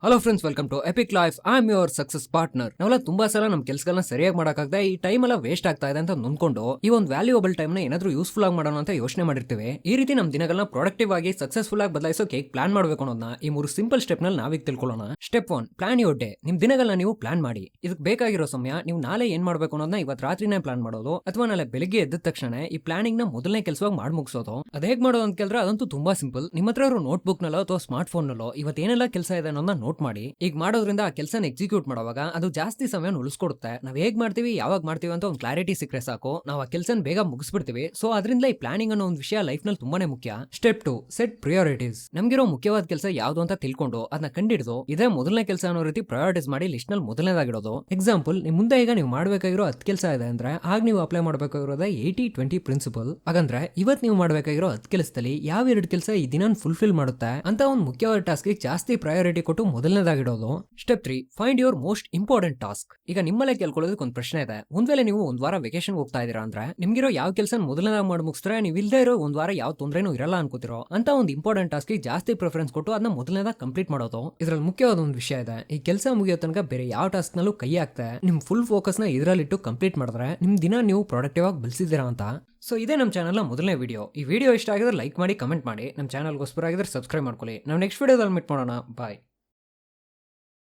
Hello friends, welcome to epic life. I am your success partner. ನಾವೆಲ್ಲ ತುಂಬಾ ಸಲ ನಮ್ಮ ಕೆಲಸಗಳನ್ನ ಸರಿಯಾಗಿ ಮಾಡಕ್ಕಾಗದೆ ಈ ಟೈಮ್ ಎಲ್ಲ ವೇಸ್ಟ್ ಆಗ್ತಾ ಇದೆ ಅಂತ ನೊಂದ್ಕೊಂಡು ಈ ಒಂದು ವ್ಯಾಲ್ಯೂಯಬಲ್ ಟೈಮ್ ನ ಏನಾದ್ರೂ ಯೂಸ್ಫುಲ್ ಆಗಿ ಮಾಡೋಣ ಅಂತ ಯೋಚನೆ ಮಾಡಿರ್ತೀವಿ. ಈ ರೀತಿ ನಮ್ಮ ದಿನಗಳನ್ನ ಪ್ರೊಡಕ್ಟಿವ್ ಆಗಿ ಸಕ್ಸಸ್ಫುಲ್ ಆಗಿ ಬದಲಾಯಿಸೋಕೆ ಪ್ಲಾನ್ ಮಾಡಬೇಕು ಅನ್ನೋದನ್ನ ಈ 3 ಸಿಂಪಲ್ ಸ್ಟೆಪ್ ನಲ್ಲಿ ನಾವೀಗ ತಿಳ್ಕೊಳ್ಳೋಣ. Step 1, plan your day. ನಿಮ್ ದಿನಗಳನ್ನ ನೀವು ಪ್ಲಾನ್ ಮಾಡಿ. ಇದಕ್ಕೆ ಬೇಕಾಗಿರೋ ಸಮಯ ನೀವು ನಾಳೆ ಏನ್ ಮಾಡಬೇಕು ಅನ್ನೋದನ್ನ ಇವತ್ತು ರಾತ್ರಿನೇ ಪ್ಲಾನ್ ಮಾಡೋದು, ಅಥವಾ ನಾಳೆ ಬೆಳಿಗ್ಗೆ ಎದ್ದ ತಕ್ಷಣ ಈ ಪ್ಲಾನಿಂಗ್ ನ ಮೊದಲನೇ ಕೆಲಸವಾಗಿ ಮಾಡಿ ಮುಗಿಸೋದು. ಅದ್ ಹೇಗ್ ಮಾಡೋದು ಅಂತ ಕೇಳಿದ್ರೆ ಅದಂತೂ ತುಂಬಾ ಸಿಂಪಲ್. ನಿಮ್ಮ ಹತ್ರ ಇರೋ ನೋಟ್ ಬುಕ್ ನಲ್ಲೋ ಅಥವಾ ಸ್ಮಾರ್ಟ್ ಫೋನ್ ನಲ್ಲೋ ಇವತ್ತೇನೆಲ್ಲ ಕೆಲಸ ಇದೆ ಅನ್ನೋದನ್ನ ನೋಟ್ ಮಾಡಿ. ಈಗ ಮಾಡೋದ್ರಿಂದ ಆ ಕೆಲಸನ ಎಕ್ಸಿಕ್ಯೂಟ್ ಮಾಡುವಾಗ ಅದು ಜಾಸ್ತಿ ಸಮಯ ಉಳಿಸ್ಕೊಡುತ್ತೆ. ನಾವ್ ಹೇಗ್ ಮಾಡ್ತೀವಿ, ಯಾವಾಗ ಮಾಡ್ತೀವಿ ಅಂತ ಒಂದು ಕ್ಲಾರಿಟಿ ಸಿಕ್ಕರೆ ಸಾಕು, ನಾವು ಆ ಕೆಲಸನ ಬೇಗ ಮುಗಿಸ್ಬಿಡ್ತೀವಿ. ಸೊ ಅದರಿಂದ ಈ ಪ್ಲಾನಿಂಗ್ ಅನ್ನೋ ಒಂದು ವಿಷಯ ಲೈಫ್ ನಲ್ಲಿ ತುಂಬಾನೇ ಮುಖ್ಯ. Step 2, set priorities. ನಮ್ಗಿರೋ ಮುಖ್ಯವಾದ ಕೆಲಸ ಯಾವ್ದು ಅಂತ ತಿಳ್ಕೊಂಡು ಅದನ್ನ ಕಂಡಿಡಿದು ಇದೇ ಮೊದಲನೇ ಕೆಲಸ ಅನ್ನೋ ರೀತಿ ಪ್ರಯಾರಿಟೀಸ್ ಮಾಡಿ ಲಿಸ್ಟ್ ನಲ್ಲಿ ಮೊದಲನೇದಾಗಿಡೋದು. ಎಕ್ಸಾಂಪಲ್, ನಿಮ್ ಮುಂದೆ ಈಗ ನೀವು ಮಾಡ್ಬೇಕಾಗಿರೋ 10 ಕೆಲಸ ಇದೆ ಅಂದ್ರೆ ಆಗ ನೀವು ಅಪ್ಲೈ ಮಾಡಬೇಕಾಗಿರೋದೇ 80-20 ಪ್ರಿನ್ಸಿಪಲ್. ಹಾಗಂದ್ರೆ ಇವತ್ ನೀವು ಮಾಡ್ಬೇಕಾಗಿರೋ 10 ಕೆಲಸದಲ್ಲಿ ಯಾವ 2 ಕೆಲಸ ಈ ದಿನ ಫುಲ್ಫಿಲ್ ಮಾಡುತ್ತೆ ಅಂತ ಒಂದು ಮುಖ್ಯವಾದ ಟಾಸ್ಕ್ ಜಾಸ್ತಿ ಪ್ರಯಾರಿಟಿ ಕೊಟ್ಟು ಮೊದಲನೇದಾಗಿಡೋದು. Step 3, find your most important task. ಈಗ ನಿಮ್ಮಲ್ಲೇ ಕೇಳ್ಕೊಳ್ಳೋದಕ್ಕೆ ಒಂದು ಪ್ರಶ್ನೆ ಇದೆ. ಒಂದ್ ವೇಳೆ ನೀವು ಒಂದ್ ವಾರ ವೆಕೇಶನ್ ಹೋಗ್ತಾ ಇದೀರಾ ಅಂದ್ರೆ ನಿಮ್ಗಿರೋ ಯಾವ ಕೆಲಸ ಮೊದಲನೇದಾಗಿ ಮಾಡಿ ಮುಗಿಸಿದ್ರೆ ನೀವು ಇಲ್ಲದೆ ಇರೋ ಒಂದ್ ವಾರ ಯಾವ ತೊಂದರೆನೂ ಇರಲ್ಲ ಅನ್ಕೋತಿರೋ ಅಂತ ಒಂದು ಇಂಪಾರ್ಟೆಂಟ್ ಟಾಸ್ಕ್ ಜಾಸ್ತಿ ಪ್ರಿಫರೆನ್ಸ್ ಕೊಟ್ಟು ಅದನ್ನ ಮೊದಲನೇದಾಗಿ ಕಂಪ್ಲೀಟ್ ಮಾಡೋದು. ಇದ್ರಲ್ಲಿ ಮುಖ್ಯವಾದ ಒಂದು ವಿಷಯ ಇದೆ. ಈ ಕೆಲಸ ಮುಗಿಯೋ ತನಕ ಬೇರೆ ಯಾವ ಟಾಸ್ಕ್ ನಲ್ಲೂ ಕೈ ಹಾಕ್ತೆ ನಿಮ್ ಫುಲ್ ಫೋಕಸ್ ನ ಇದರಲ್ಲಿಟ್ಟು ಕಂಪ್ಲೀಟ್ ಮಾಡಿದ್ರೆ ನಿಮ್ ದಿನ ನೀವು ಪ್ರೊಡಕ್ಟಿವ್ ಆಗಿ ಬೆಳೆಸಿದ್ದೀರಾ ಅಂತ. ಸೊ ಇದೇ ನಮ್ಮ ಚಾನಲ್ ನ ಮೊದಲನೇ ವಿಡಿಯೋ. ಈ ವಿಡಿಯೋ ಇಷ್ಟ ಆಗಿದ್ರೆ ಲೈಕ್ ಮಾಡಿ, ಕಮೆಂಟ್ ಮಾಡಿ. ನಮ್ಮ ಚಾನಲ್ಗೋಸ್ಕರ ಆಗಿದ್ರೆ ಸಬ್ಸ್ಕ್ರೈಬ್ ಮಾಡ್ಕೊಳ್ಳಿ. ನಾವು ನೆಕ್ಸ್ಟ್ ವಿಡಿಯೋದಲ್ಲಿ ಮೀಟ್ ಮಾಡೋಣ. ಬಾಯ್.